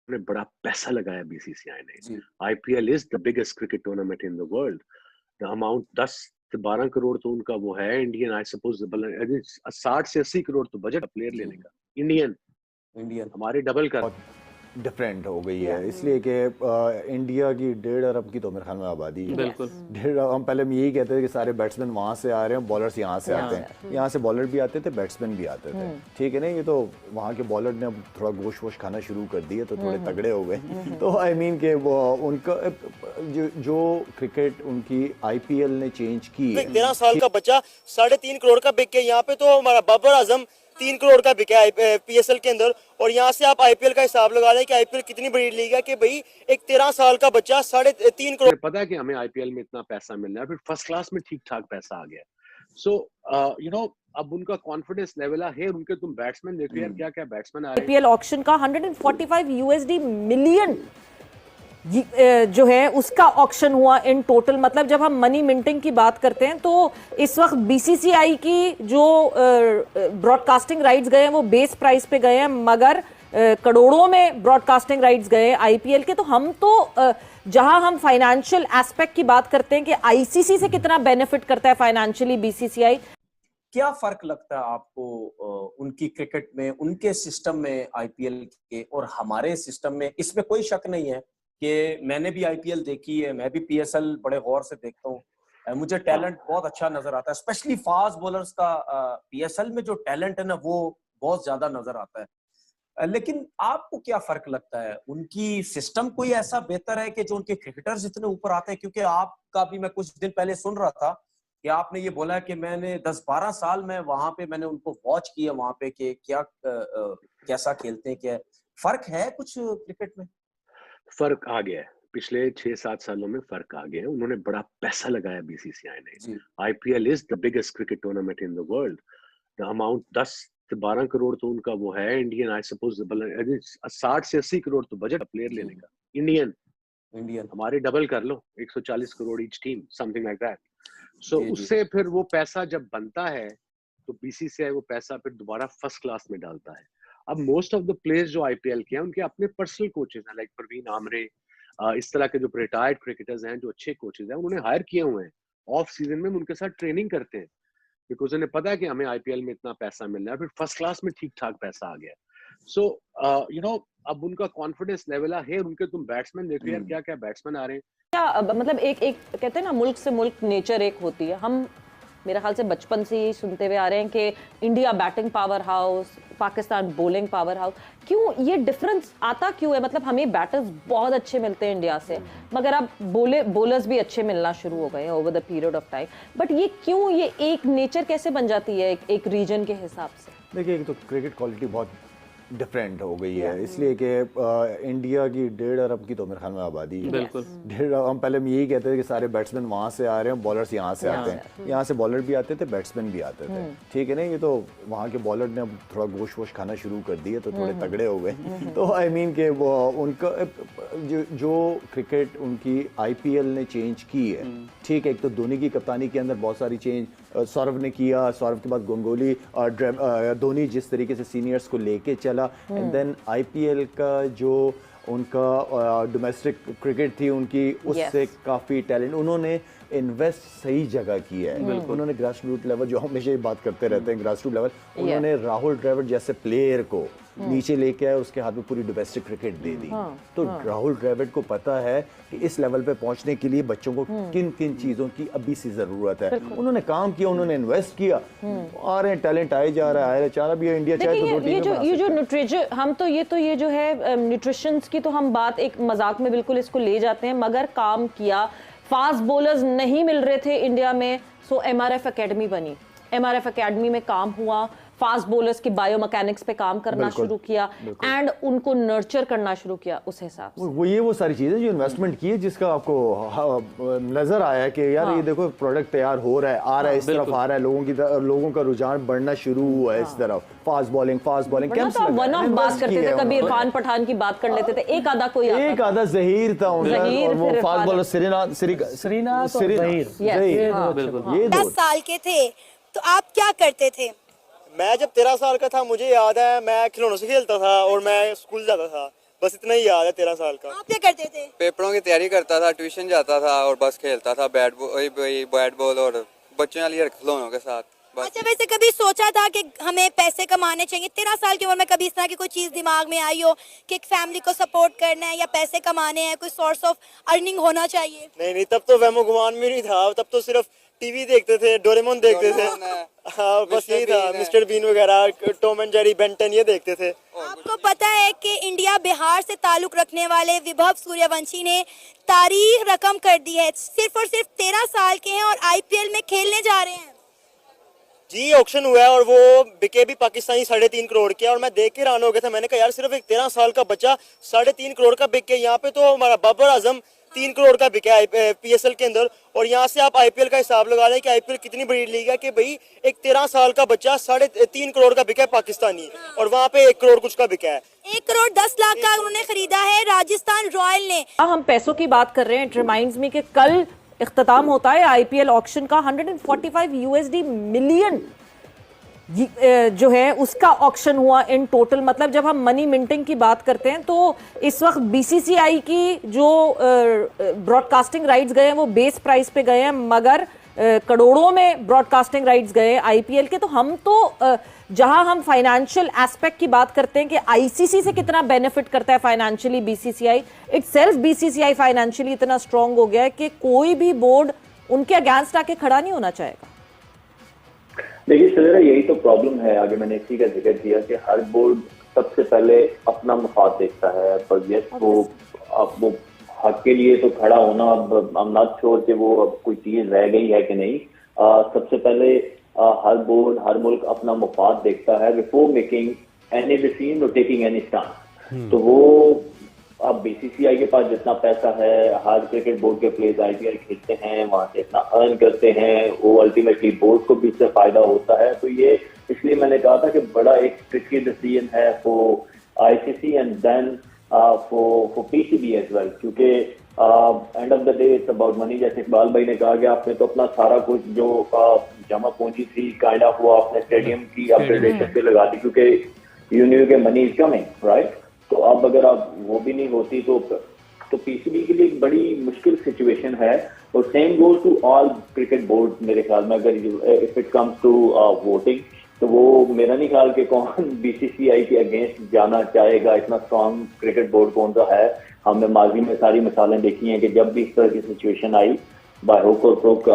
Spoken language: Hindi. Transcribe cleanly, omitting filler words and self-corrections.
ने बड़ा पैसा लगाया बीसीसीआई ने। जी। IPL is the biggest cricket tournament in the world. The amount 10 से 12 करोड़ तो उनका वो है इंडियन, आई सपोज 60 से 80 करोड़ तो बजट प्लेयर लेने का इंडियन। हमारे डबल कर डिफरेंट हो गई है इसलिए कि इंडिया की 1.5 अरब की तो मेरे ख्याल में आबादी है। बिल्कुल। 1.5 हम पहले यही कहते थे कि सारे बैट्समैन वहाँ से आ रहे हैं, बॉलर्स यहाँ से आते हैं। यहाँ से बॉलर भी आते थे, बैट्समैन भी आते थे, ठीक है ना। ये तो वहाँ के बॉलर ने अब थोड़ा गोश्त वोश खाना शुरू कर दिए तो थोड़े तगड़े हो गए। तो आई मीन के वो उनका जो क्रिकेट उनकी आईपीएल ने चेंज की है। 13 साल का बच्चा 3.5 करोड़ का बिक गया। यहाँ पे तो हमारा बाबर आजम 3 करोड़ का बिका है पीएसएल के अंदर, और यहाँ से आप आईपीएल का हिसाब लगा लें कि आईपीएल कितनी बड़ी लीग है कि भाई एक 13 साल का बच्चा 3.5 करोड़। पता है कि हमें आईपीएल में इतना पैसा मिल रहा है, फिर फर्स्ट क्लास में ठीक ठाक पैसा आ गया। सो यू नो अब उनका कॉन्फिडेंस लेवल है। उनके तुम बैट्समैन देखो यार, क्या क्या बैट्समैन आ रहे हैं। आईपीएल ऑक्शन का 145 यूएसडी मिलियन जो है उसका ऑक्शन हुआ इन टोटल। मतलब जब हम मनी मिंटिंग की बात करते हैं तो इस वक्त बीसीसीआई की जो ब्रॉडकास्टिंग राइट्स गए हैं वो बेस प्राइस पे गए हैं, मगर करोड़ों में ब्रॉडकास्टिंग राइट्स गए हैं आईपीएल के। तो हम तो जहां हम फाइनेंशियल एस्पेक्ट की बात करते हैं कि आईसीसी से कितना बेनिफिट करता है फाइनेंशियली बीसीसीआई, क्या फर्क लगता है आपको उनकी क्रिकेट में, उनके सिस्टम में आईपीएल के और हमारे सिस्टम में? इसमें कोई शक नहीं है कि मैंने भी आईपीएल देखी है, मैं भी पीएसएल बड़े गौर से देखता हूँ। मुझे टैलेंट बहुत अच्छा नजर आता है, स्पेशली फास्ट बॉलर्स का पीएसएल में जो टैलेंट है ना वो बहुत ज्यादा नजर आता है। लेकिन आपको क्या फर्क लगता है? उनकी सिस्टम कोई ऐसा बेहतर है कि जो उनके क्रिकेटर्स इतने ऊपर आते हैं? क्योंकि आपका भी मैं कुछ दिन पहले सुन रहा था कि आपने ये बोला कि मैंने 10-12 साल में वहां पे मैंने उनको वॉच किया वहां पे कि क्या कैसा खेलते हैं, क्या फर्क है कुछ क्रिकेट में? फर्क आ गया है, पिछले 6-7 सालों में फर्क आ गया है। उन्होंने बड़ा पैसा लगाया बीसीसीआई ने। IPL is the biggest cricket tournament in the world. The amount 10 से 12 करोड़ तो उनका वो है इंडियन, आई सपोज 60 से 80 करोड़ तो बजट प्लेयर लेने का इंडियन। हमारे डबल कर लो, 140 crore each team, something like that. So उससे फिर वो पैसा जब बनता है तो बीसीसीआई वो पैसा फिर दोबारा फर्स्ट क्लास में डालता है। अब मोस्ट ऑफ द प्लेयर्स जो आईपीएल के हैं उनके अपने पर्सनल कोचेस हैं, लाइक परवीन आमरे, इस तरह के जो रिटायर्ड क्रिकेटर्स हैं जो अच्छे कोचेस हैं उन्होंने हायर किए हुए हैं। ऑफ सीजन में उनके साथ ट्रेनिंग करते हैं बिकॉज उन्हें पता है कि हमें आईपीएल में इतना पैसा मिल रहा है, फिर फर्स्ट क्लास में ठीक ठाक पैसा आ गया। सो यू नो अब उनका कॉन्फिडेंस लेवल है। उनके तुम बैट्समैन देखो यार, क्या क्या बैट्समैन आ रहे हैं। क्या मतलब एक कहते हैं ना मुल्क से मुल्क नेचर एक होती है। हम मेरे ख्याल से बचपन से ही सुनते हुए आ रहे हैं कि India batting power house, Pakistan bowling power house. क्यों ये डिफरेंस आता क्यों है? मतलब हमें बैटर्स बहुत अच्छे मिलते हैं इंडिया से, मगर अब बॉलर्स भी अच्छे मिलना शुरू हो गए over the period of time. But ये क्यों, ये एक नेचर कैसे बन जाती है एक रीजन के हिसाब से? देखिए एक तो क्रिकेट क्वालिटी बहुत डिफरेंट हो गई है इसलिए कि इंडिया की 1.5 अरब की तो मेरे ख्याल में आबादी है। बिल्कुल। 1.5 हम पहले यही कहते थे कि सारे बैट्समैन वहाँ से आ रहे हैं, बॉलर्स यहाँ से आते हैं। यहाँ से बॉलर भी आते थे, बैट्समैन भी आते थे, ठीक है ना। ये तो वहाँ के बॉलर ने अब थोड़ा गोश्त वोश खाना शुरू कर दिए तो थोड़े तगड़े हो गए। तो आई मीन के वो उनका जो क्रिकेट उनकी आईपीएल ने चेंज की है, ठीक है। एक तो धोनी की कप्तानी के अंदर बहुत सारी चेंज सौरभ ने किया, सौरभ के बाद गंगोली और धोनी जिस तरीके से सीनियर्स को लेके चला, एंड देन आईपीएल का जो उनका डोमेस्टिक क्रिकेट थी उनकी, उससे काफ़ी टैलेंट उन्होंने इन्वेस्ट सही जगह की है। उन्होंने ग्रास रूट लेवल, जो हमेशा ये बात करते रहते हैं ग्रास रूट लेवल, उन्होंने राहुल द्रविड़ जैसे प्लेयर को नीचे लेके आए, उसके हाथ में पूरी डोमेस्टिक क्रिकेट दे दी। तो राहुल द्रविड़ को पता है कि इस लेवल पे पहुंचने के लिए बच्चों को किन किन चीजों की अभी से जरूरत है। उन्होंने काम किया, उन्होंने इन्वेस्ट किया, आ रहे हैं, टैलेंट आए जा रहा है, चाह रहा भी है इंडिया चाहे तो ये जो न्यूट्रिशन, हम तो ये जो है न्यूट्रिशन की तो हम बात एक मजाक में बिल्कुल इसको ले जाते हैं, मगर काम किया। फास्ट बॉलर्स नहीं मिल रहे थे इंडिया में, सो एमआरएफ एकेडमी बनी। एमआरएफ एकेडमी में काम हुआ, फास्ट बॉलर्स की बायोमैकेनिक्स पे काम करना शुरू किया एंड उनको नर्चर करना शुरू किया उस हिसाब से। वो सारी चीजें जो इन्वेस्टमेंट की है, जिसका आपको नजर आया है कि यार ये देखो प्रोडक्ट तैयार हो रहा है, आ रहा है, इस तरफ आ रहा है, लोगों का रुझान बढ़ना शुरू हुआ है इस तरफ। फास्ट बॉलिंग तो वन ऑफ बात करते थे, कभी इरफान पठान की बात कर लेते थे, एक आधा कोई एक आधा जहीर था उनका, और वो फास्ट बॉलर सरीना ये 10 साल के थे तो आप क्या करते थे? मैं जब 13 साल का था, मुझे याद है मैं खिलौनों से खेलता था और मैं स्कूल जाता था। बस इतना ही याद है 13 साल का। आप क्या करते थे? पेपरों की तैयारी करता था, ट्यूशन जाता था और बस खेलता था बैट बॉल और बच्चों वाली खिलौनों के साथ बस। अच्छा, वैसे कभी सोचा था कि हमें पैसे कमाने चाहिए? 13 साल की उम्र में कभी इस तरह की कोई चीज दिमाग में आई हो कि एक फैमिली को सपोर्ट करना है या पैसे कमाने हैं, कोई सोर्स ऑफ अर्निंग होना चाहिए? नहीं, तब तो वहमो गुमान में नहीं था, तब तो सिर्फ टीवी देखते थे, डोरेमोन देखते थे। हाँ, बस यही था, मिस्टर बीन वगैरह, टॉम एंड जेरी, बेंटन, ये देखते थे। आपको पता है कि इंडिया बिहार से ताल्लुक रखने वाले विभव सूर्यवंशी ने तारीख रकम कर दी है, सिर्फ और सिर्फ 13 साल के हैं और आईपीएल में खेलने जा रहे हैं। जी, ऑक्शन हुआ है और वो बिके भी पाकिस्तानी 3.5 करोड़ के, और मैं देख के हैरान हो गया था। मैंने कहा यार, सिर्फ एक 13 साल का बच्चा 3.5 करोड़ का बिक के, यहाँ पे तो हमारा बाबर आजम 3 करोड़ का बिका है पीएसएल के अंदर। और यहाँ से आप आईपीएल का हिसाब लगा लें कि आईपीएल कितनी बड़ी लीग है कि भाई एक 13 साल का बच्चा 3.5 करोड़ का बिका है पाकिस्तानी, और वहाँ पे 1 करोड़ कुछ का बिका है। 1 करोड़ 10 लाख का उन्होंने खरीदा है राजस्थान रॉयल ने। हम पैसों की बात कर रहे हैं, इट रिमाइंड्स मी कि कल इख्तिताम होता है आईपीएल ऑक्शन का। 145 यूएसडी मिलियन जो है उसका ऑक्शन हुआ इन टोटल। मतलब जब हम मनी मिंटिंग की बात करते हैं तो इस वक्त बीसीसीआई की जो ब्रॉडकास्टिंग राइट्स गए हैं वो बेस प्राइस पे गए हैं, मगर करोड़ों में ब्रॉडकास्टिंग राइट्स गए आईपीएल के। तो हम तो जहां हम फाइनेंशियल एस्पेक्ट की बात करते हैं कि आईसीसी से कितना बेनिफिट करता है financially BCCI, itself BCCI financially इतना स्ट्रांग हो गया है कि कोई भी बोर्ड उनके अगेंस्ट आके खड़ा नहीं होना चाहेगा। देखिए सर, यही तो प्रॉब्लम है। आगे मैंने इसी का जिक्र किया कि हर बोर्ड सबसे पहले अपना मुफाद देखता है, पर यस वो हक के लिए तो खड़ा होना, अब हम नॉट श्योर कि वो अब कोई चीज रह गई है कि नहीं। सबसे पहले हर बोर्ड, हर मुल्क अपना मुफाद देखता है बिफोर मेकिंग एनी डिसीजन और टेकिंग एनी स्टैंड। तो वो अब बीसीसीआई के पास जितना पैसा है, हर क्रिकेट बोर्ड के प्लेयर्स आईपीएल खेलते हैं, वहां से इतना अर्न करते हैं, वो अल्टीमेटली बोर्ड को भी इससे फायदा होता है। तो ये इसलिए मैंने कहा था कि बड़ा एक ट्रिकी डिसीजन है for ICC and then for PCB as well, क्योंकि end of the day it's about money. जैसे इकबाल भाई ने कहा कि आपने तो अपना सारा कुछ जो जमा पूंजी थी काइंड ऑफ वो आपने स्टेडियम की अपग्रेडेशन पे लगा दी, क्योंकि यू न्यू के मनी इज कमिंग, राइट। तो अब अगर आप वो भी नहीं होती तो पीसीबी के लिए एक बड़ी मुश्किल सिचुएशन है। और same goes to all cricket board मेरे ख्याल में। अगर if it comes to voting, तो वो मेरा नहीं ख्याल कि कौन बीसीसीआई के अगेंस्ट जाना चाहेगा। इतना स्ट्रॉन्ग क्रिकेट बोर्ड कौन सा है। हमने माजी में सारी मिसालें देखी हैं कि जब भी इस तरह की सिचुएशन आई, बाय हुक और क्रुक